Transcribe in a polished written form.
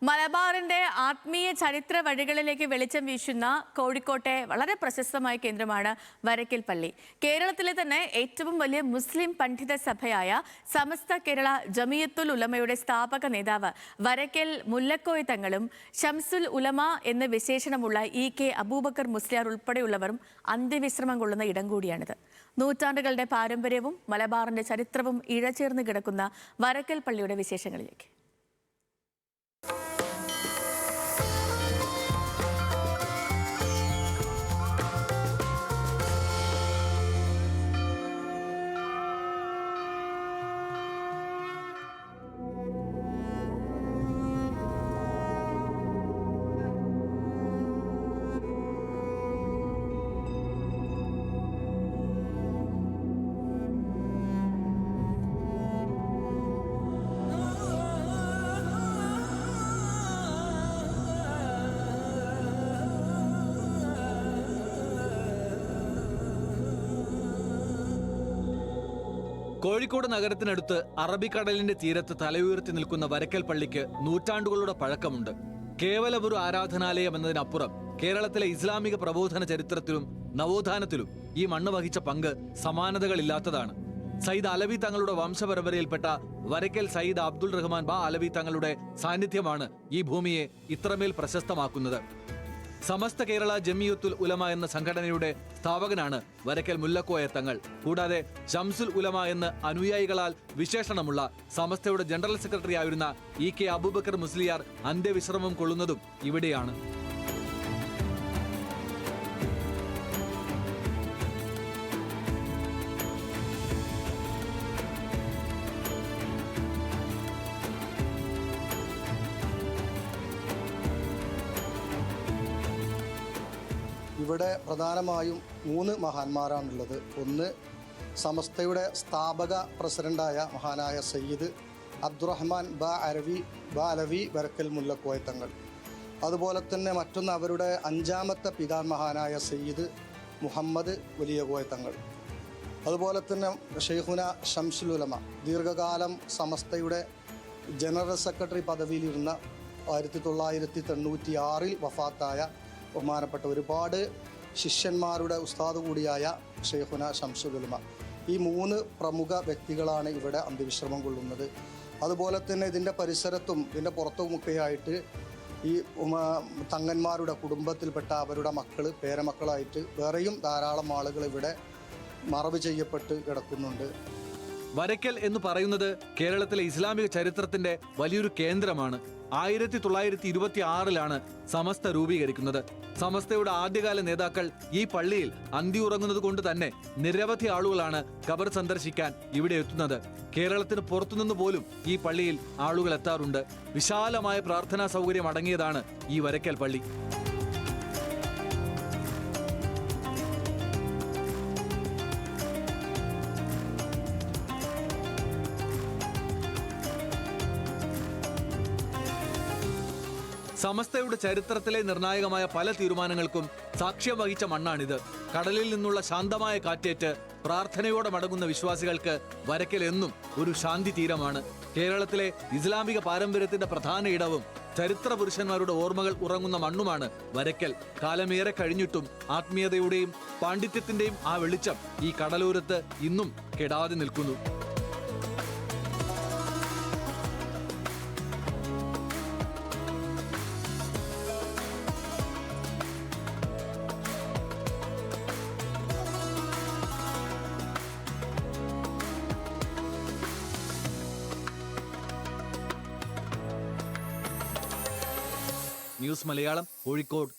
മലബാറിന്റെ ആത്മീയ ചരിത്ര വഴികളിലേക്ക് വെളിച്ചം വീശുന്ന കോഴിക്കോട്ടെ വളരെ പ്രശസ്തമായ കേന്ദ്രമാണ് വരക്കൽ പള്ളി. കേരളത്തിലെ തന്നെ ഏറ്റവും വലിയ മുസ്ലിം പണ്ഡിത സഭയായ സമസ്ത കേരള ജമിയത്തുൽ ഉലമയുടെ സ്ഥാപക നേതാവ് വരക്കൽ മുല്ലക്കോയ തങ്ങളും ഷംസുൽ ഉലമ എന്ന വിശേഷണമുള്ള ഇ.കെ. അബൂബക്കർ മുസ്ലിയാർ ഉൾപ്പെടെയുള്ളവരും അന്ത്യവിശ്രമം കൊള്ളുന്ന ഇടം കൂടിയാണിത്. നൂറ്റാണ്ടുകളുടെ പാരമ്പര്യവും മലബാറിന്റെ ചരിത്രവും ഇഴചേർന്ന് കിടക്കുന്ന വരക്കൽ പള്ളിയുടെ വിശേഷങ്ങളിലേക്ക്. കോഴിക്കോട് നഗരത്തിനടുത്ത് അറബിക്കടലിന്റെ തീരത്ത് തലയുയർത്തി നിൽക്കുന്ന വരക്കൽ പള്ളിക്ക് നൂറ്റാണ്ടുകളുടെ പഴക്കമുണ്ട്. കേവലം ഒരു ആരാധനാലയം എന്നതിനപ്പുറം കേരളത്തിലെ ഇസ്ലാമിക പ്രബോധന ചരിത്രത്തിലും നവോത്ഥാനത്തിലും ഈ മണ്ണ് വഹിച്ച പങ്ക് സമാനതകളില്ലാത്തതാണ്. സയ്യിദ് അലവി തങ്ങളുടെ വംശപരമ്പരയിൽപ്പെട്ട വരക്കൽ സയ്യിദ് അബ്ദുൾ റഹ്മാൻ ബാ അലവി തങ്ങളുടെ സാന്നിധ്യമാണ് ഈ ഭൂമിയെ ഇത്രമേൽ പ്രശസ്തമാക്കുന്നത്. സമസ്ത കേരള ജമിയത്തുൽ ഉലമ എന്ന സംഘടനയുടെ സ്ഥാപകനാണ് വരക്കൽ മുല്ലക്കോയ തങ്ങൾ. കൂടാതെ ഷംസുൽ ഉലമ എന്ന അനുയായികളാൽ വിശേഷണമുള്ള സമസ്തയുടെ ജനറൽ സെക്രട്ടറി ആയിരുന്ന ഇ.കെ. അബൂബക്കർ മുസ്ലിയാർ അന്ത്യവിശ്രമം കൊള്ളുന്നതും ഇവിടെയാണ്. ഇവിടെ പ്രധാനമായും 3 മഹാന്മാരാണുള്ളത്. ഒന്ന് സമസ്തയുടെ സ്ഥാപക പ്രസിഡന്റായ മഹാനായ സയ്യിദ് അബ്ദുറഹ്മാൻ ബാ അലവി വരക്കൽ മുല്ലക്കോയ തങ്ങൾ. അതുപോലെ തന്നെ മറ്റൊന്ന് അവരുടെ 5ാമത്തെ പിതാമഹാനായ സയ്യിദ് മുഹമ്മദ് വലിയകോയ തങ്ങൾ. അതുപോലെ തന്നെ ഷെയ്ഖുന ഷംസുൽ ഉലമ ദീർഘകാലം സമസ്തയുടെ ജനറൽ സെക്രട്ടറി പദവിയിലിരുന്ന 1996 വഫാത്തായ ബഹുമാനപ്പെട്ട ഒരുപാട് ശിഷ്യന്മാരുടെ ഉസ്താദ് കൂടിയായ ഷെയ്ഖുന ഷംസുൽ ഉലമ. ഈ 3 പ്രമുഖ വ്യക്തികളാണ് ഇവിടെ അന്ത്യവിശ്രമം കൊള്ളുന്നത്. അതുപോലെ തന്നെ ഇതിൻ്റെ പരിസരത്തും ഇതിൻ്റെ പുറത്തുമൊക്കെയായിട്ട് ഈ തങ്ങന്മാരുടെ കുടുംബത്തിൽപ്പെട്ട അവരുടെ മക്കൾ പേരമക്കളായിട്ട് വേറെയും ധാരാളം ആളുകൾ ഇവിടെ മറവ് ചെയ്യപ്പെട്ട് കിടക്കുന്നുണ്ട്. വരക്കൽ എന്ന് പറയുന്നത് കേരളത്തിലെ ഇസ്ലാമിക ചരിത്രത്തിന്റെ വലിയൊരു കേന്ദ്രമാണ്. 1926 സമസ്ത രൂപീകരിക്കുന്നത്. സമസ്തയുടെ ആദ്യകാല നേതാക്കൾ ഈ പള്ളിയിൽ അന്തിയുറങ്ങുന്നത് കൊണ്ട് തന്നെ നിരവധി ആളുകളാണ് ഖബർ സന്ദർശിക്കാൻ ഇവിടെ എത്തുന്നത്. കേരളത്തിന് പുറത്തുനിന്ന് പോലും ഈ പള്ളിയിൽ ആളുകൾ എത്താറുണ്ട്. വിശാലമായ പ്രാർത്ഥനാ സൗകര്യം അടങ്ങിയതാണ് ഈ വരക്കൽ പള്ളി. സമസ്തയുടെ ചരിത്രത്തിലെ നിർണായകമായ പല തീരുമാനങ്ങൾക്കും സാക്ഷ്യം വഹിച്ച മണ്ണാണിത്. കടലിൽ നിന്നുള്ള ശാന്തമായ കാറ്റേറ്റ് പ്രാർത്ഥനയോടെ മടങ്ങുന്ന വിശ്വാസികൾക്ക് വരക്കൽ എന്നും ഒരു ശാന്തി തീരമാണ്. കേരളത്തിലെ ഇസ്ലാമിക പാരമ്പര്യത്തിന്റെ പ്രധാന ഇടവും ചരിത്ര പുരുഷന്മാരുടെ ഓർമ്മകൾ ഉറങ്ങുന്ന മണ്ണുമാണ് വരക്കൽ. കാലമേറെ കഴിഞ്ഞിട്ടും ആത്മീയതയുടെയും പാണ്ഡിത്യത്തിന്റെയും ആ വെളിച്ചം ഈ കടലോരത്ത് ഇന്നും കെടാതെ നിൽക്കുന്നു. ന്യൂസ് മലയാളം, കോഴിക്കോട്.